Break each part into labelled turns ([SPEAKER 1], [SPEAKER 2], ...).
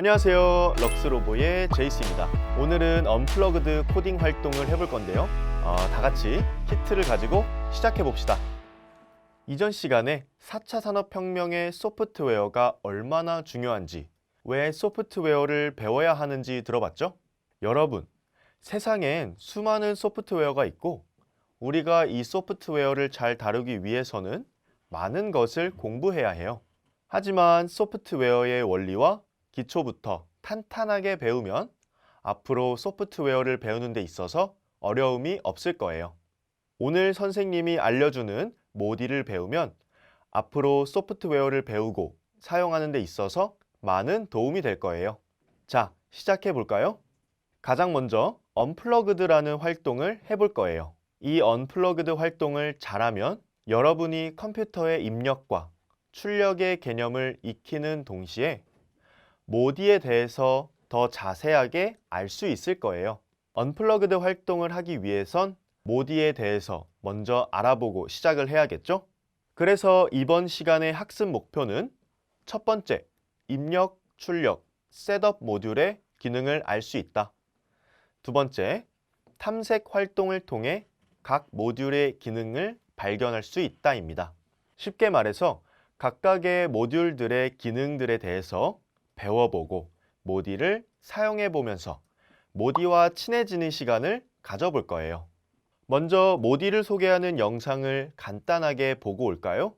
[SPEAKER 1] 안녕하세요. 럭스로보의 제이스입니다. 오늘은 언플러그드 코딩 활동을 해볼 건데요. 다 같이 키트를 가지고 시작해 봅시다. 이전 시간에 4차 산업혁명의 소프트웨어가 얼마나 중요한지, 왜 소프트웨어를 배워야 하는지 들어봤죠? 여러분, 세상엔 수많은 소프트웨어가 있고 우리가 이 소프트웨어를 잘 다루기 위해서는 많은 것을 공부해야 해요. 하지만 소프트웨어의 원리와 기초부터 탄탄하게 배우면 앞으로 소프트웨어를 배우는 데 있어서 어려움이 없을 거예요. 오늘 선생님이 알려주는 모듈을 배우면 앞으로 소프트웨어를 배우고 사용하는 데 있어서 많은 도움이 될 거예요. 자, 시작해 볼까요? 가장 먼저 언플러그드라는 활동을 해볼 거예요. 이 언플러그드 활동을 잘하면 여러분이 컴퓨터의 입력과 출력의 개념을 익히는 동시에 모디에 대해서 더 자세하게 알 수 있을 거예요. 언플러그드 활동을 하기 위해선 모디에 대해서 먼저 알아보고 시작을 해야겠죠? 그래서 이번 시간의 학습 목표는 첫 번째, 입력, 출력, 셋업 모듈의 기능을 알 수 있다. 두 번째, 탐색 활동을 통해 각 모듈의 기능을 발견할 수 있다입니다. 쉽게 말해서 각각의 모듈들의 기능들에 대해서 배워보고 모디를 사용해보면서 모디와 친해지는 시간을 가져볼 거예요. 먼저 모디를 소개하는 영상을 간단하게 보고 올까요?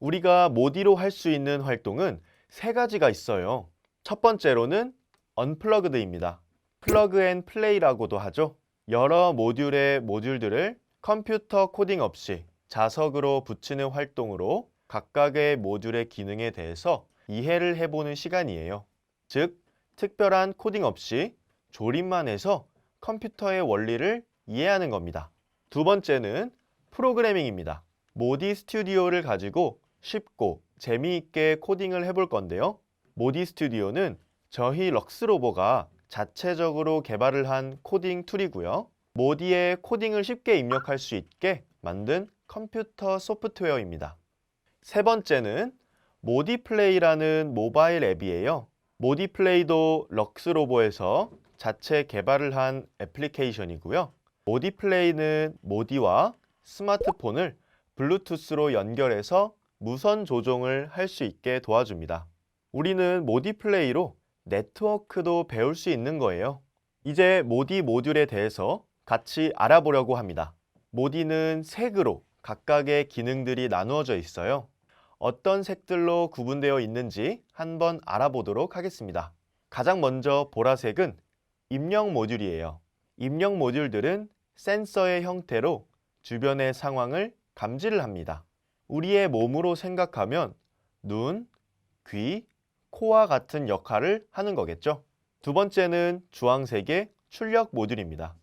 [SPEAKER 1] 우리가 모디로 할 수 있는 활동은 세 가지가 있어요. 첫 번째로는 언플러그드입니다. 플러그 앤 플레이라고도 하죠. 여러 모듈의 모듈들을 컴퓨터 코딩 없이 자석으로 붙이는 활동으로 각각의 모듈의 기능에 대해서 이해를 해보는 시간이에요. 즉, 특별한 코딩 없이 조립만 해서 컴퓨터의 원리를 이해하는 겁니다. 두 번째는 프로그래밍입니다. 모디 스튜디오를 가지고 쉽고 재미있게 코딩을 해볼 건데요. 모디 스튜디오는 저희 럭스로보가 자체적으로 개발을 한 코딩 툴이고요. 모디에 코딩을 쉽게 입력할 수 있게 만든 컴퓨터 소프트웨어입니다. 세 번째는 모디플레이라는 모바일 앱이에요. 모디플레이도 럭스로보에서 자체 개발을 한 애플리케이션이고요. 모디플레이는 모디와 스마트폰을 블루투스로 연결해서 무선 조종을 할 수 있게 도와줍니다. 우리는 모디플레이로 네트워크도 배울 수 있는 거예요. 이제 모디 모듈에 대해서 같이 알아보려고 합니다. 모디는 색으로 각각의 기능들이 나누어져 있어요. 어떤 색들로 구분되어 있는지 한번 알아보도록 하겠습니다. 가장 먼저 보라색은 입력 모듈이에요. 입력 모듈들은 센서의 형태로 주변의 상황을 감지를 합니다. 우리의 몸으로 생각하면 눈, 귀, 코와 같은 역할을 하는 거겠죠. 두 번째는 주황색의 출력 모듈입니다.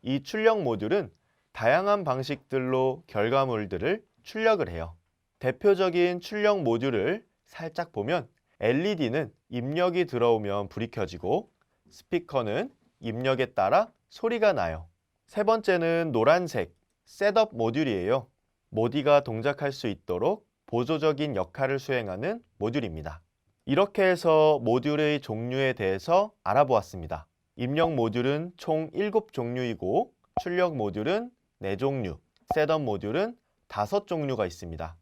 [SPEAKER 1] 이 출력 모듈은 다양한 방식들로 결과물들을 출력을 해요. 대표적인 출력 모듈을 살짝 보면 LED는 입력이 들어오면 불이 켜지고 스피커는 입력에 따라 소리가 나요. 세 번째는 노란색 셋업 모듈이에요. 모디가 동작할 수 있도록 보조적인 역할을 수행하는 모듈입니다. 이렇게 해서 모듈의 종류에 대해서 알아보았습니다. 입력 모듈은 총 7종류이고 출력 모듈은 4종류, 셋업 모듈은 5종류가 있습니다.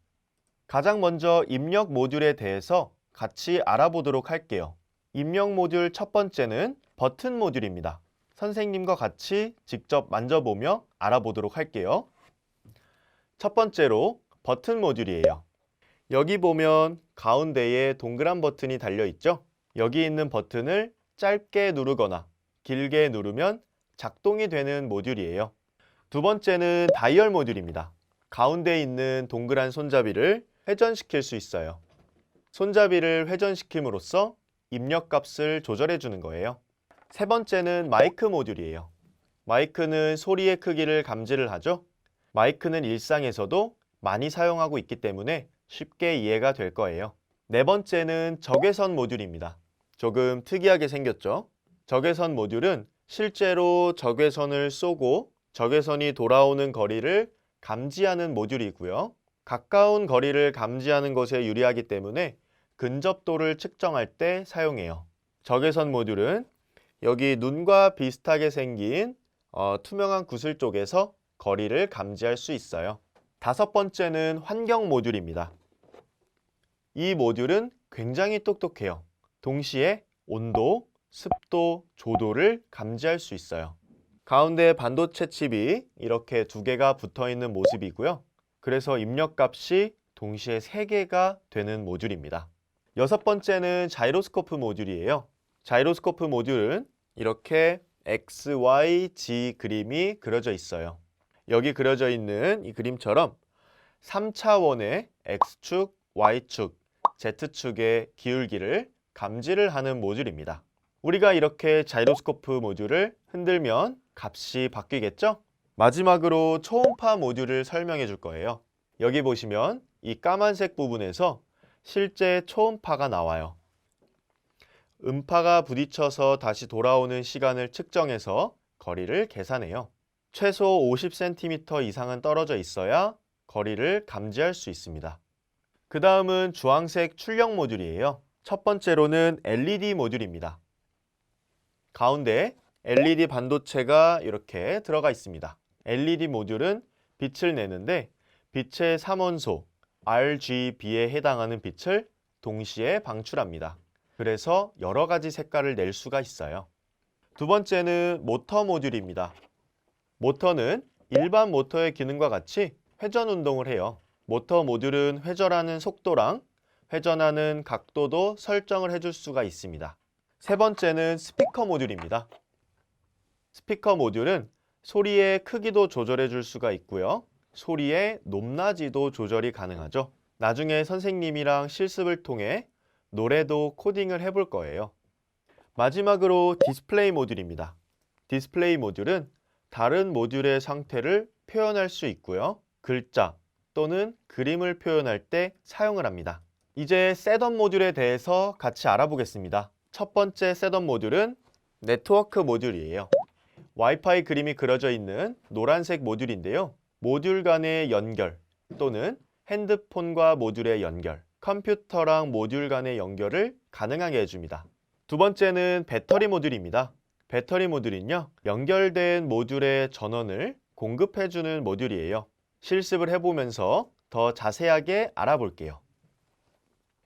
[SPEAKER 1] 가장 먼저 입력 모듈에 대해서 같이 알아보도록 할게요. 입력 모듈 첫 번째는 버튼 모듈입니다. 선생님과 같이 직접 만져보며 알아보도록 할게요. 첫 번째로 버튼 모듈이에요. 여기 보면 가운데에 동그란 버튼이 달려 있죠? 여기 있는 버튼을 짧게 누르거나 길게 누르면 작동이 되는 모듈이에요. 두 번째는 다이얼 모듈입니다. 가운데 있는 동그란 손잡이를 회전시킬 수 있어요. 손잡이를 회전시킴으로써 입력값을 조절해 주는 거예요. 세 번째는 마이크 모듈이에요. 마이크는 소리의 크기를 감지를 하죠. 마이크는 일상에서도 많이 사용하고 있기 때문에 쉽게 이해가 될 거예요. 네 번째는 적외선 모듈입니다. 조금 특이하게 생겼죠? 적외선 모듈은 실제로 적외선을 쏘고 적외선이 돌아오는 거리를 감지하는 모듈이고요. 가까운 거리를 감지하는 것에 유리하기 때문에 근접도를 측정할 때 사용해요. 적외선 모듈은 여기 눈과 비슷하게 생긴 투명한 구슬 쪽에서 거리를 감지할 수 있어요. 다섯 번째는 환경 모듈입니다. 이 모듈은 굉장히 똑똑해요. 동시에 온도, 습도, 조도를 감지할 수 있어요. 가운데 반도체 칩이 이렇게 두 개가 붙어 있는 모습이고요. 그래서 입력값이 동시에 3개가 되는 모듈입니다. 여섯 번째는 자이로스코프 모듈이에요. 자이로스코프 모듈은 이렇게 X, Y, Z 그림이 그려져 있어요. 여기 그려져 있는 이 그림처럼 3차원의 X축, Y축, Z축의 기울기를 감지를 하는 모듈입니다. 우리가 이렇게 자이로스코프 모듈을 흔들면 값이 바뀌겠죠? 마지막으로 초음파 모듈을 설명해 줄 거예요. 여기 보시면 이 까만색 부분에서 실제 초음파가 나와요. 음파가 부딪혀서 다시 돌아오는 시간을 측정해서 거리를 계산해요. 최소 50cm 이상은 떨어져 있어야 거리를 감지할 수 있습니다. 그 다음은 주황색 출력 모듈이에요. 첫 번째로는 LED 모듈입니다. 가운데 LED 반도체가 이렇게 들어가 있습니다. LED 모듈은 빛을 내는데 빛의 3원소 RGB에 해당하는 빛을 동시에 방출합니다. 그래서 여러 가지 색깔을 낼 수가 있어요. 두 번째는 모터 모듈입니다. 모터는 일반 모터의 기능과 같이 회전 운동을 해요. 모터 모듈은 회전하는 속도랑 회전하는 각도도 설정을 해줄 수가 있습니다. 세 번째는 스피커 모듈입니다. 스피커 모듈은 소리의 크기도 조절해 줄 수가 있고요. 소리의 높낮이도 조절이 가능하죠. 나중에 선생님이랑 실습을 통해 노래도 코딩을 해볼 거예요. 마지막으로 디스플레이 모듈입니다. 디스플레이 모듈은 다른 모듈의 상태를 표현할 수 있고요. 글자 또는 그림을 표현할 때 사용을 합니다. 이제 셋업 모듈에 대해서 같이 알아보겠습니다. 첫 번째 셋업 모듈은 네트워크 모듈이에요. 와이파이 그림이 그려져 있는 노란색 모듈인데요. 모듈 간의 연결 또는 핸드폰과 모듈의 연결, 컴퓨터랑 모듈 간의 연결을 가능하게 해줍니다. 두 번째는 배터리 모듈입니다. 배터리 모듈은요, 연결된 모듈의 전원을 공급해주는 모듈이에요. 실습을 해보면서 더 자세하게 알아볼게요.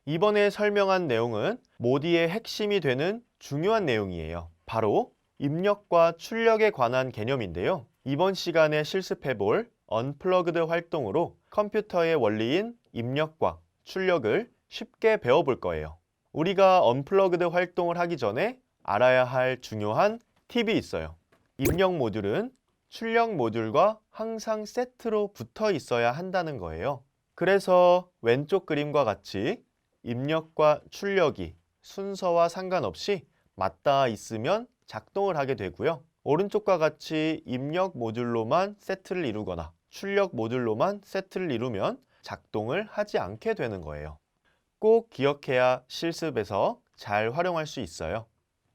[SPEAKER 1] 이번에 설명한 내용은 모디의 핵심이 되는 중요한 내용이에요. 바로 입력과 출력에 관한 개념인데요. 이번 시간에 실습해볼 언플러그드 활동으로 컴퓨터의 원리인 입력과 출력을 쉽게 배워볼 거예요. 우리가 언플러그드 활동을 하기 전에 알아야 할 중요한 팁이 있어요. 입력 모듈은 출력 모듈과 항상 세트로 붙어 있어야 한다는 거예요. 그래서 왼쪽 그림과 같이 입력과 출력이 순서와 상관없이 맞닿아 있으면 작동을 하게 되고요. 오른쪽과 같이 입력 모듈로만 세트를 이루거나 출력 모듈로만 세트를 이루면 작동을 하지 않게 되는 거예요. 꼭 기억해야 실습에서 잘 활용할 수 있어요.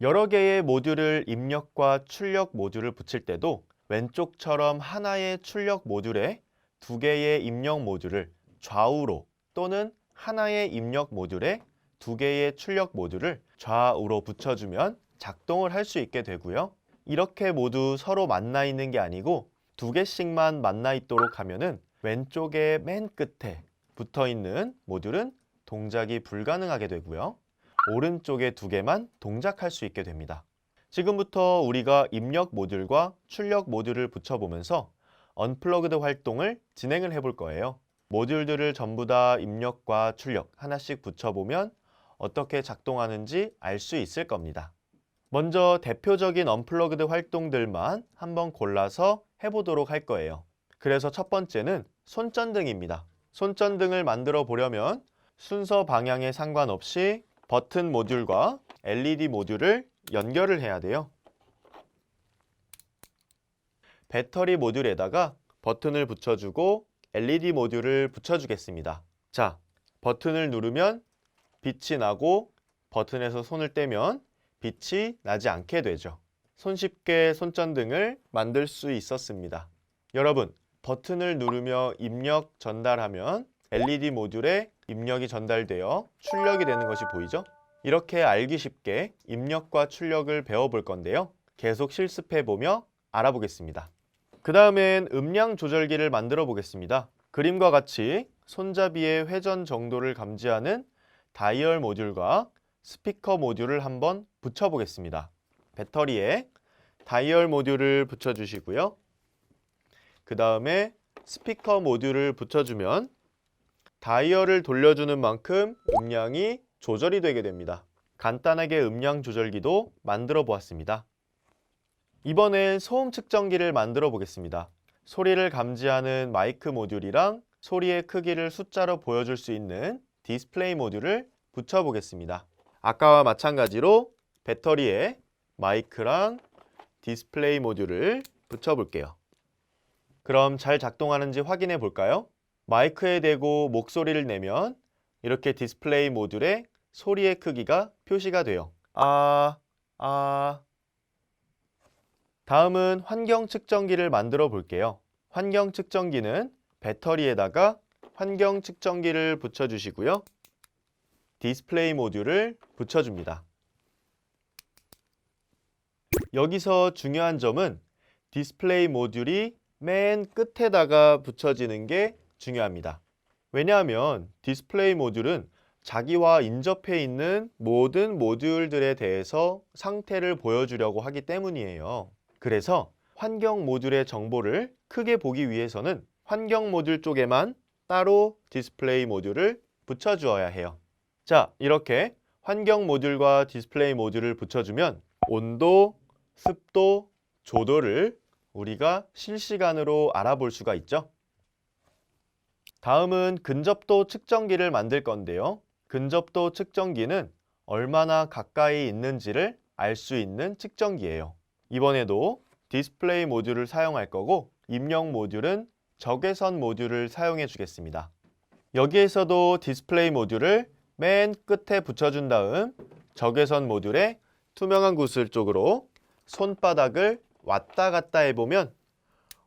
[SPEAKER 1] 여러 개의 모듈을 입력과 출력 모듈을 붙일 때도 왼쪽처럼 하나의 출력 모듈에 두 개의 입력 모듈을 좌우로 또는 하나의 입력 모듈에 두 개의 출력 모듈을 좌우로 붙여주면 작동을 할 수 있게 되고요. 이렇게 모두 서로 만나 있는 게 아니고 두 개씩만 만나 있도록 하면은 왼쪽의 맨 끝에 붙어 있는 모듈은 동작이 불가능하게 되고요. 오른쪽에 2개만 동작할 수 있게 됩니다. 지금부터 우리가 입력 모듈과 출력 모듈을 붙여보면서 언플러그드 활동을 진행을 해볼 거예요. 모듈들을 전부 다 입력과 출력 하나씩 붙여보면 어떻게 작동하는지 알 수 있을 겁니다. 먼저 대표적인 언플러그드 활동들만 한번 골라서 해보도록 할 거예요. 그래서 첫 번째는 손전등입니다. 손전등을 만들어 보려면 순서 방향에 상관없이 버튼 모듈과 LED 모듈을 연결을 해야 돼요. 배터리 모듈에다가 버튼을 붙여주고 LED 모듈을 붙여주겠습니다. 자, 버튼을 누르면 빛이 나고 버튼에서 손을 떼면 빛이 나지 않게 되죠. 손쉽게 손전등을 만들 수 있었습니다. 여러분, 버튼을 누르며 입력 전달하면 LED 모듈에 입력이 전달되어 출력이 되는 것이 보이죠? 이렇게 알기 쉽게 입력과 출력을 배워볼 건데요. 계속 실습해보며 알아보겠습니다. 그 다음엔 음량 조절기를 만들어 보겠습니다. 그림과 같이 손잡이의 회전 정도를 감지하는 다이얼 모듈과 스피커 모듈을 한번 붙여보겠습니다. 배터리에 다이얼 모듈을 붙여주시고요. 그 다음에 스피커 모듈을 붙여주면 다이얼을 돌려주는 만큼 음량이 조절이 되게 됩니다. 간단하게 음량 조절기도 만들어 보았습니다. 이번엔 소음 측정기를 만들어 보겠습니다. 소리를 감지하는 마이크 모듈이랑 소리의 크기를 숫자로 보여줄 수 있는 디스플레이 모듈을 붙여 보겠습니다. 아까와 마찬가지로 배터리에 마이크랑 디스플레이 모듈을 붙여 볼게요. 그럼 잘 작동하는지 확인해 볼까요? 마이크에 대고 목소리를 내면 이렇게 디스플레이 모듈에 소리의 크기가 표시가 돼요. 다음은 환경 측정기를 만들어 볼게요. 환경 측정기는 배터리에다가 환경 측정기를 붙여주시고요. 디스플레이 모듈을 붙여줍니다. 여기서 중요한 점은 디스플레이 모듈이 맨 끝에다가 붙여지는 게 중요합니다. 왜냐하면 디스플레이 모듈은 자기와 인접해 있는 모든 모듈들에 대해서 상태를 보여주려고 하기 때문이에요. 그래서 환경 모듈의 정보를 크게 보기 위해서는 환경 모듈 쪽에만 따로 디스플레이 모듈을 붙여주어야 해요. 자, 이렇게 환경 모듈과 디스플레이 모듈을 붙여주면 온도, 습도, 조도를 우리가 실시간으로 알아볼 수가 있죠. 다음은 근접도 측정기를 만들 건데요. 근접도 측정기는 얼마나 가까이 있는지를 알 수 있는 측정기예요. 이번에도 디스플레이 모듈을 사용할 거고 입력 모듈은 적외선 모듈을 사용해 주겠습니다. 여기에서도 디스플레이 모듈을 맨 끝에 붙여준 다음 적외선 모듈에 투명한 구슬 쪽으로 손바닥을 왔다 갔다 해보면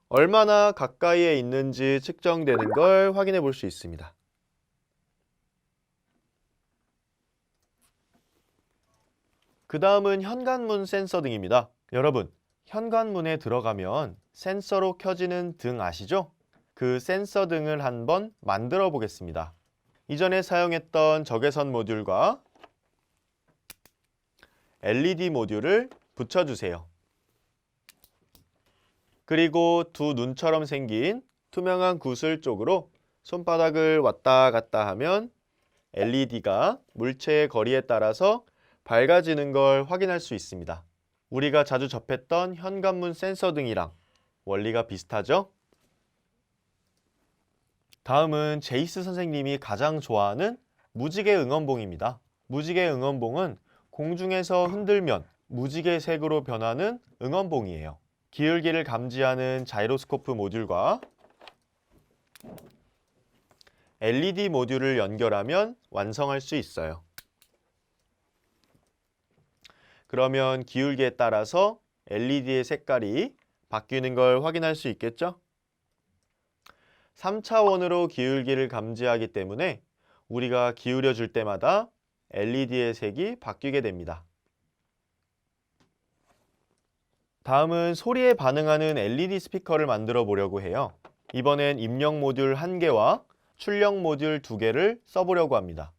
[SPEAKER 1] 얼마나 가까이에 있는지 측정되는 걸 확인해 볼 수 있습니다. 그 다음은 현관문 센서 등입니다. 여러분, 현관문에 들어가면 센서로 켜지는 등 아시죠? 그 센서 등을 한번 만들어 보겠습니다. 이전에 사용했던 적외선 모듈과 LED 모듈을 붙여주세요. 그리고 두 눈처럼 생긴 투명한 구슬 쪽으로 손바닥을 왔다 갔다 하면 LED가 물체의 거리에 따라서 밝아지는 걸 확인할 수 있습니다. 우리가 자주 접했던 현관문 센서 등이랑 원리가 비슷하죠? 다음은 제이스 선생님이 가장 좋아하는 무지개 응원봉입니다. 무지개 응원봉은 공중에서 흔들면 무지개 색으로 변하는 응원봉이에요. 기울기를 감지하는 자이로스코프 모듈과 LED 모듈을 연결하면 완성할 수 있어요. 그러면 기울기에 따라서 LED의 색깔이 바뀌는 걸 확인할 수 있겠죠? 3차원으로 기울기를 감지하기 때문에 우리가 기울여 줄 때마다 LED의 색이 바뀌게 됩니다. 다음은 소리에 반응하는 LED 스피커를 만들어 보려고 해요. 이번엔 입력 모듈 1개와 출력 모듈 2개를 써보려고 합니다.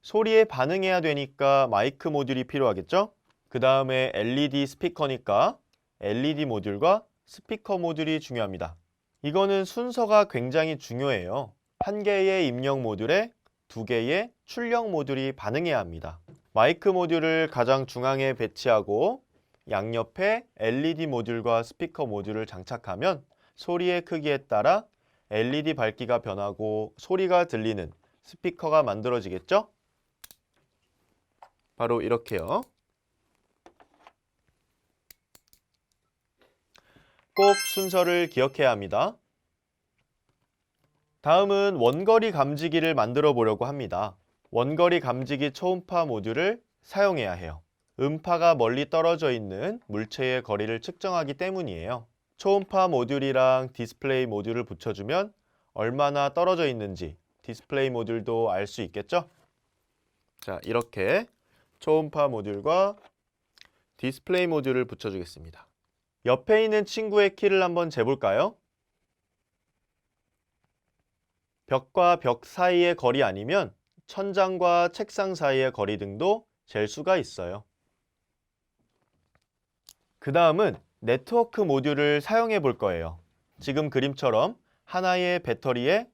[SPEAKER 1] 소리에 반응해야 되니까 마이크 모듈이 필요하겠죠? 그 다음에 LED 스피커니까 LED 모듈과 스피커 모듈이 중요합니다. 이거는 순서가 굉장히 중요해요. 한 개의 입력 모듈에 두 개의 출력 모듈이 반응해야 합니다. 마이크 모듈을 가장 중앙에 배치하고 양옆에 LED 모듈과 스피커 모듈을 장착하면 소리의 크기에 따라 LED 밝기가 변하고 소리가 들리는 스피커가 만들어지겠죠? 바로 이렇게요. 꼭 순서를 기억해야 합니다. 다음은 원거리 감지기를 만들어 보려고 합니다. 원거리 감지기 초음파 모듈을 사용해야 해요. 음파가 멀리 떨어져 있는 물체의 거리를 측정하기 때문이에요. 초음파 모듈이랑 디스플레이 모듈을 붙여주면 얼마나 떨어져 있는지 디스플레이 모듈도 알 수 있겠죠? 자, 이렇게 초음파 모듈과 디스플레이 모듈을 붙여주겠습니다. 옆에 있는 친구의 키를 한번 재볼까요? 벽과 벽 사이의 거리 아니면 천장과 책상 사이의 거리 등도 잴 수가 있어요. 그 다음은 네트워크 모듈을 사용해 볼 거예요. 지금 그림처럼 하나의 배터리에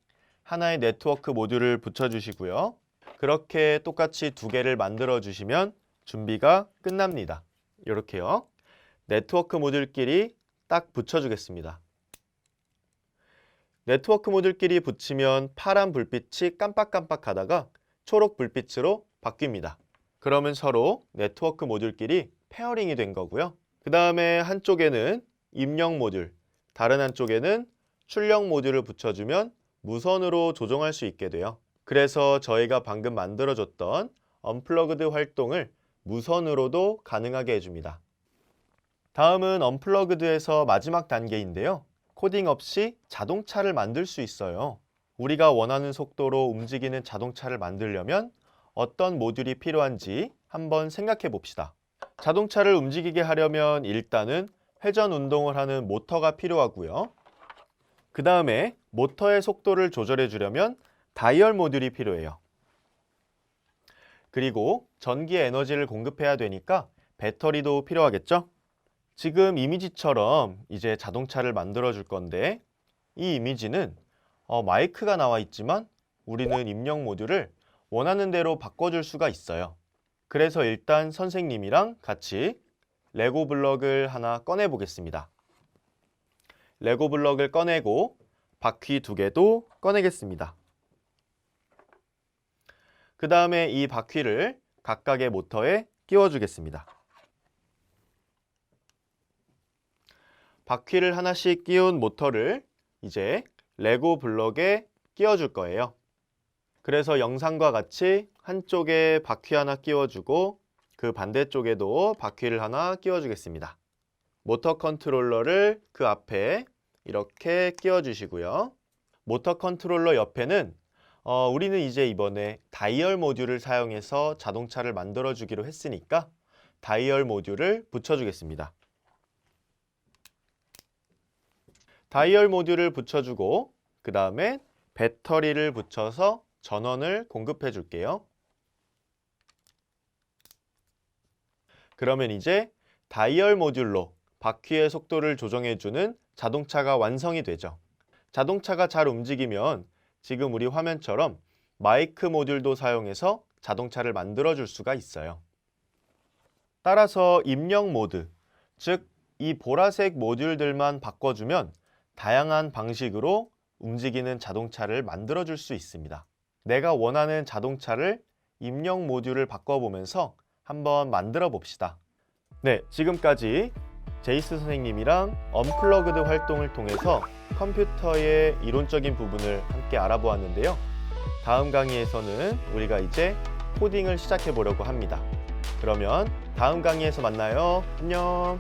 [SPEAKER 1] 하나의 네트워크 모듈을 붙여주시고요. 그렇게 똑같이 두 개를 만들어 주시면 준비가 끝납니다. 이렇게요. 네트워크 모듈끼리 딱 붙여주겠습니다. 네트워크 모듈끼리 붙이면 파란 불빛이 깜빡깜빡하다가 초록 불빛으로 바뀝니다. 그러면 서로 네트워크 모듈끼리 페어링이 된 거고요. 그 다음에 한쪽에는 입력 모듈, 다른 한쪽에는 출력 모듈을 붙여주면 무선으로 조종할 수 있게 돼요. 그래서 저희가 방금 만들어줬던 언플러그드 활동을 무선으로도 가능하게 해줍니다. 다음은 언플러그드에서 마지막 단계인데요. 코딩 없이 자동차를 만들 수 있어요. 우리가 원하는 속도로 움직이는 자동차를 만들려면 어떤 모듈이 필요한지 한번 생각해 봅시다. 자동차를 움직이게 하려면 일단은 회전 운동을 하는 모터가 필요하고요. 그 다음에 모터의 속도를 조절해 주려면 다이얼 모듈이 필요해요. 그리고 전기 에너지를 공급해야 되니까 배터리도 필요하겠죠? 지금 이미지처럼 이제 자동차를 만들어 줄 건데 이 이미지는 마이크가 나와 있지만 우리는 입력 모듈을 원하는 대로 바꿔줄 수가 있어요. 그래서 일단 선생님이랑 같이 레고 블럭을 하나 꺼내 보겠습니다. 레고 블럭을 꺼내고 바퀴 두 개도 꺼내겠습니다. 그 다음에 이 바퀴를 각각의 모터에 끼워 주겠습니다. 바퀴를 하나씩 끼운 모터를 이제 레고 블럭에 끼워 줄 거예요. 그래서 영상과 같이 한쪽에 바퀴 하나 끼워주고 그 반대쪽에도 바퀴를 하나 끼워주겠습니다. 모터 컨트롤러를 그 앞에 이렇게 끼워주시고요. 모터 컨트롤러 옆에는 우리는 이제 이번에 다이얼 모듈을 사용해서 자동차를 만들어주기로 했으니까 다이얼 모듈을 붙여주겠습니다. 다이얼 모듈을 붙여주고 그 다음에 배터리를 붙여서 전원을 공급해 줄게요. 그러면 이제 다이얼 모듈로 바퀴의 속도를 조정해주는 자동차가 완성이 되죠. 자동차가 잘 움직이면 지금 우리 화면처럼 마이크 모듈도 사용해서 자동차를 만들어 줄 수가 있어요. 따라서 입력 모드, 즉 이 보라색 모듈들만 바꿔주면 다양한 방식으로 움직이는 자동차를 만들어 줄 수 있습니다. 내가 원하는 자동차를 입력 모듈을 바꿔보면서 한번 만들어 봅시다. 네, 지금까지 제이스 선생님이랑 언플러그드 활동을 통해서 컴퓨터의 이론적인 부분을 함께 알아보았는데요. 다음 강의에서는 우리가 이제 코딩을 시작해 보려고 합니다. 그러면 다음 강의에서 만나요. 안녕.